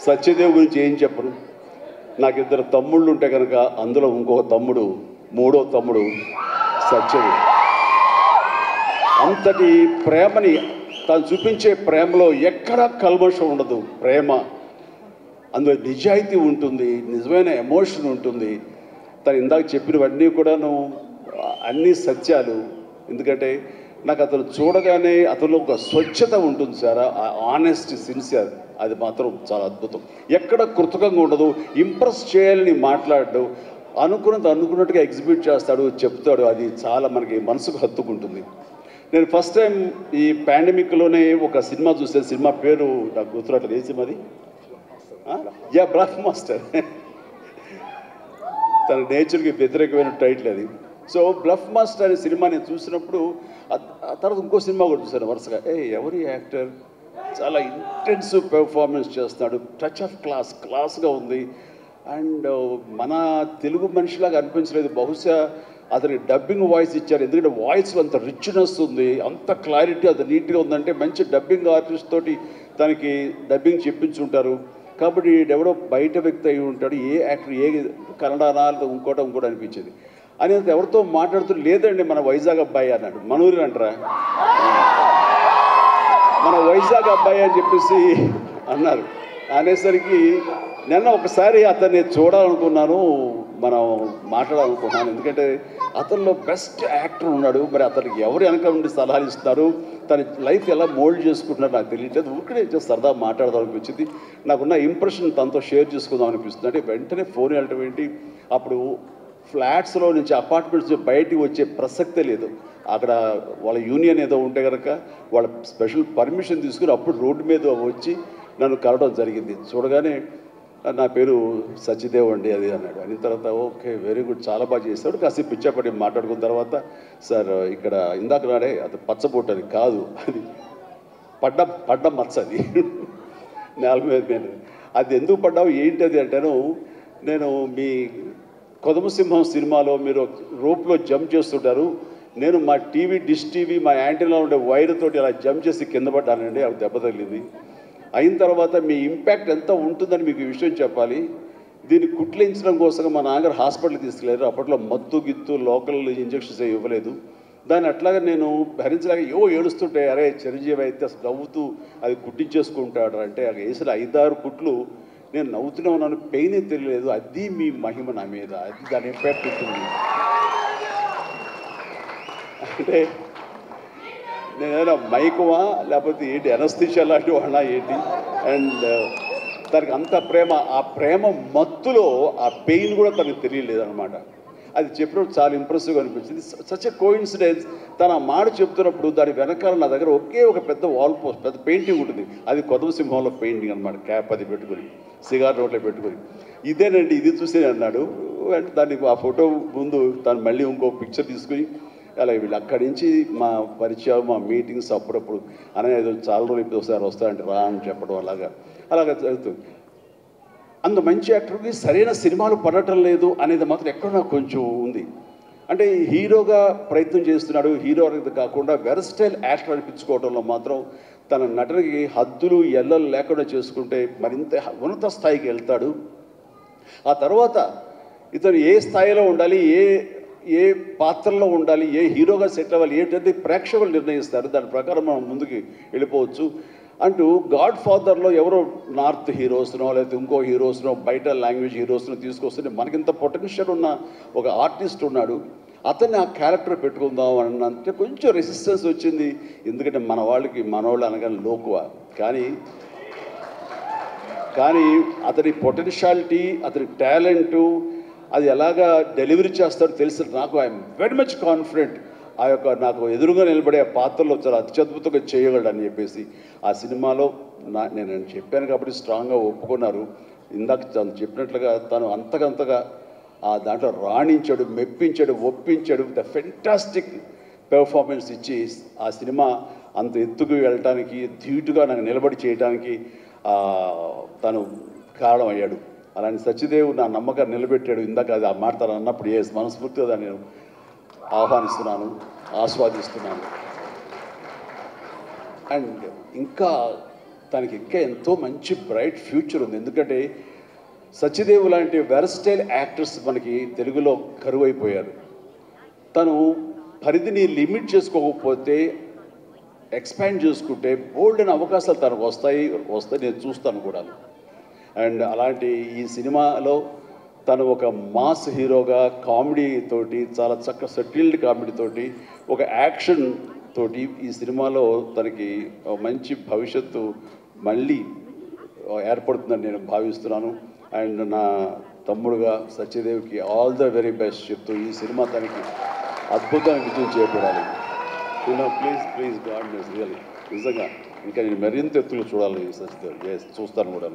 సత్యదేవ్ గురించి ఏం చెప్పను. నాకు ఇద్దరు తమ్ముళ్ళు ఉంటే కనుక అందులో ఇంకో తమ్ముడు, మూడో తమ్ముడు సత్యదేవ్. అంతటి ప్రేమని తను చూపించే ప్రేమలో ఎక్కడా కల్మషం ఉండదు. ప్రేమ అందులో నిజాయితీ ఉంటుంది, నిజమైన ఎమోషన్ ఉంటుంది. తను ఇందాక చెప్పినవన్నీ కూడాను అన్నీ సత్యాలు. ఎందుకంటే నాకు అతను చూడగానే అతనిలో ఒక స్వచ్ఛత ఉంటుంది సార్, ఆనెస్ట్, సిన్సియర్. అది మాత్రం చాలా అద్భుతం. ఎక్కడ కృతకంగా ఉండదు, ఇంప్రెస్ చేయాలని మాట్లాడడు, అనుకున్నట్టుగా ఎగ్జిబిట్ చేస్తాడు, చెప్తాడు. అది చాలా మనకి మనసుకు హత్తుకుంటుంది. నేను ఫస్ట్ టైం ఈ పాండమిక్లోనే ఒక సినిమా చూసాను. సినిమా పేరు నాకు గుర్తురాట్లేదు. ఏ సినిమాది? Bluff master. తన నేచర్కి వ్యతిరేకమైన టైటిల్ అది. సో బ్లఫ్ మాస్టర్ అనే సినిమా నేను చూసినప్పుడు ఆ తర్వాత ఇంకో సినిమా కూడా చూశాను వరుసగా. ఎవరి యాక్టర్ చాలా ఇంటెన్సివ్ పెర్ఫార్మెన్స్ చేస్తున్నాడు, టచ్ ఆఫ్ క్లాస్గా ఉంది. అండ్ మన తెలుగు మనిషిలాగా అనిపించలేదు. బహుశా అతనికి డబ్బింగ్ వాయిస్ ఇచ్చారు, ఎందుకంటే వాయిస్లో అంత రిచ్నెస్ ఉంది, అంత క్లారిటీ, అంత నీట్గా ఉందంటే మంచి డబ్బింగ్ ఆర్టిస్ట్ తోటి తనకి డబ్బింగ్ చెప్పించుంటారు. కాబట్టి ఎవడో బయట వ్యక్తి అయి ఉంటాడు, ఏ యాక్టర్, ఏ కన్నడనా ఇంకోటి అనిపించేది. అని ఎవరితో మాట్లాడుతూ లేదండి మన వైజాగ్ అబ్బాయి అన్నాడు. మనూరి అంటారా, మన వైజాగ్ అబ్బాయి అని చెప్పేసి అన్నారు. అనేసరికి నిన్న ఒకసారి అతన్ని చూడాలనుకున్నాను, మనం మాట్లాడాలనుకున్నాను. ఎందుకంటే అతనిలో బెస్ట్ యాక్టర్ ఉన్నాడు. మరి అతనికి ఎవరు వెనక నుండి సలహాలు ఇస్తున్నారు, తన లైఫ్ ఎలా మోల్డ్ చేసుకుంటున్నారు నాకు తెలియట్లేదు. ఊరికనే సరదా మాట్లాడదాం అనిపించింది. నాకున్న ఇంప్రెషన్ తనతో షేర్ చేసుకుందాం అనిపిస్తుంది. అంటే వెంటనే ఫోన్ వెళ్ళటం ఏంటి, అప్పుడు ఫ్లాట్స్లో నుంచి అపార్ట్మెంట్స్ బయటికి వచ్చే ప్రసక్తే లేదు. అక్కడ వాళ్ళ యూనియన్ ఏదో ఉంటే కనుక వాళ్ళ స్పెషల్ పర్మిషన్ తీసుకుని అప్పుడు రోడ్డు మీద వచ్చి నన్ను కలవడం జరిగింది. చూడగానే నా పేరు సత్యదేవ్ అండి అది అన్నాడు. అయిన తర్వాత ఓకే వెరీ గుడ్, చాలా బాగా చేస్తాడు. కాసేపు పిచ్చాపడి మాట్లాడుకున్న తర్వాత సార్ ఇక్కడ ఇందాక నాడే అది పచ్చబొట్టు అని కాదు, అది పడ్డ మచ్చ, అది నేల మీద. అది ఎందుకు పడ్డావు ఏంటి అది అంటాను. నేను మీ కొదమసింహం సినిమాలో మీరు రోప్లో జంప్ చేస్తుంటారు, నేను మా డిష్ టీవీ మా యాంటీలో ఉండే వైర్ తోటి అలా జంప్ చేసి కింద పడ్డానండి, అవి దెబ్బ తగిలింది. అయిన తర్వాత మీ ఇంపాక్ట్ ఎంత ఉంటుందని మీకు ఈ విషయం చెప్పాలి. దీన్ని కుట్లించడం కోసం మా నాన్నగారు హాస్పిటల్కి తీసుకెళ్ళారు. అప్పట్లో మత్తు గిత్తు లోకల్ ఇంజక్షన్స్ ఇవ్వలేదు. దాన్ని అట్లాగా నేను భరించలేక ఏడుస్తుంటే, అరే చిరంజీవి అయితే అసలు నవ్వుతూ అది కుట్టించేసుకుంటాడు అంటే, అది వేసిన 5-6 కుట్లు నేను నవ్వుతూనే ఉన్నాను, పెయినే తెలియలేదు. అది మీ మహిమ నా మీద, అది దాని ఇంపాక్ట్ ఉంటుంది. అంటే నేను ఏదైనా మైకువా లేకపోతే ఏంటి, ఎనస్థిషియా లాంటి వాళ్ళ ఏంటి. అండ్ తనకి అంత ప్రేమ, ఆ ప్రేమ మత్తులో ఆ పెయిన్ కూడా తనకు తెలియలేదన్నమాట. అది చెప్పినప్పుడు చాలా ఇంప్రెసివ్గా అనిపించింది. Such a coincidence. తను ఆ మాట చెప్తున్నప్పుడు దాని వెనకాల నా దగ్గర ఒకే ఒక పెద్ద వాల్ పోస్ట్, పెద్ద పెయింటింగ్ ఉంటుంది. అది కొదమసింహంలో పెయింటింగ్ అనమాట. క్యాప్ అది పెట్టుకుని, సిగార్ నోట్లో పెట్టుకుని, ఇదేనండి ఇది చూసి అన్నాడు. అంటే దాన్ని ఆ ఫోటో ముందు తను మళ్ళీ ఇంకో పిక్చర్ తీసుకుని అలాగే వీళ్ళు అక్కడి నుంచి మా పరిచయం, మా మీటింగ్స్ అప్పుడప్పుడు అనేది చాలా రోజులు ఇప్పుడు ఒకసారి వస్తారంటే రా అని చెప్పడం అలాగా జరుగుతుంది. అంత మంచి యాక్టర్కి సరైన సినిమాలు పడటం లేదు అనేది మాత్రం ఎక్కడ నాకు కొంచెం ఉంది. అంటే హీరోగా ప్రయత్నం చేస్తున్నాడు, హీరో అనేది కాకుండా వెరస్టైల్ యాక్టర్ అనిపించుకోవడంలో మాత్రం తన నటనకి హద్దులు ఎల్లలు లేకుండా చేసుకుంటే మరింత ఉన్నత స్థాయికి వెళ్తాడు. ఆ తర్వాత ఇతను ఏ స్థాయిలో ఉండాలి, ఏ పాత్రలో ఉండాలి, ఏ హీరోగా సెట్ అవ్వాలి ఏంటంటే ప్రేక్షకులు నిర్ణయిస్తారు. దాని ప్రకారం మనం ముందుకు వెళ్ళిపోవచ్చు. అంటూ గాడ్ ఫాదర్లో ఎవరో నార్త్ హీరోస్నో లేకపోతే ఇంకో హీరోస్నో బయట లాంగ్వేజ్ హీరోస్నో తీసుకొస్తుంటే మనకింత పొటెన్షియల్ ఉన్న ఒక ఆర్టిస్ట్ ఉన్నాడు, అతన్ని ఆ క్యారెక్టర్ పెట్టుకుందాం అన్నంటే కొంచెం రెసిస్టెన్స్ వచ్చింది. ఎందుకంటే మనవాళ్ళు అనగానే లోకువ. కానీ అతని పొటెన్షియాలిటీ, అతని టాలెంటు, అది ఎలాగా డెలివరీ చేస్తాడో తెలిసి నాకు ఐఎమ్ వెరీ మచ్ కాన్ఫిడెంట్. ఆ యొక్క నాకు ఎదురుగా నిలబడే పాత్రలో చాలా అత్యద్భుతంగా చేయగలడు అని చెప్పేసి ఆ సినిమాలో నేను చెప్పాను కాబట్టి స్ట్రాంగ్గా ఒప్పుకున్నారు. ఇందాక తను చెప్పినట్లుగా తను అంతకంతగా ఆ దాంట్లో రాణించాడు, మెప్పించాడు, ఒప్పించాడు. ద ఫెంటాస్టిక్ పెర్ఫార్మెన్స్ ఇచ్చి ఆ సినిమా అంత ఎత్తుకు వెళ్ళటానికి, ధీటుగా నాకు నిలబడి చేయడానికి తను కారణం అయ్యాడు. అలాంటి సత్యదేవ్ నా నమ్మకాన్ని నిలబెట్టాడు. ఇందాక అది ఆ మాట తను అన్నప్పుడు మనస్ఫూర్తిగా దాన్ని నేను ఆహ్వానిస్తున్నాను, ఆస్వాదిస్తున్నాను. అండ్ ఇంకా తనకి ఇంకా ఎంతో మంచి బ్రైట్ ఫ్యూచర్ ఉంది. ఎందుకంటే సత్యదేవ్ లాంటి వెరస్టైల్ యాక్టర్స్ మనకి తెలుగులో కరువైపోయారు. తను పరిధిని లిమిట్ చేసుకోకపోతే ఎక్స్పాండ్ చేసుకుంటే బోల్డ్ అని అవకాశాలు తనకు వస్తాయి నేను చూస్తాను కూడా. అండ్ అలాంటి ఈ సినిమాలో తను ఒక మాస్ హీరోగా కామెడీ తోటి చాలా చక్కగా సెటిల్డ్ కామెడీ తోటి ఒక యాక్షన్ తోటి ఈ సినిమాలో తనకి మంచి భవిష్యత్తు మళ్ళీ ఏర్పడుతుందని నేను భావిస్తున్నాను. అండ్ నా తమ్ముడుగా సత్యదేవ్కి ఆల్ ద వెరీ బెస్ట్ చెప్తూ ఈ సినిమా తనకి అద్భుతమైన విజయం చేకూరాలి. ప్లీజ్ గాడ్ బ్లెస్ రియల్లీ నిజంగా ఇంకా నేను మరింత ఎత్తులు చూడాలి సత్యదేవ్. చూస్తాను కూడా.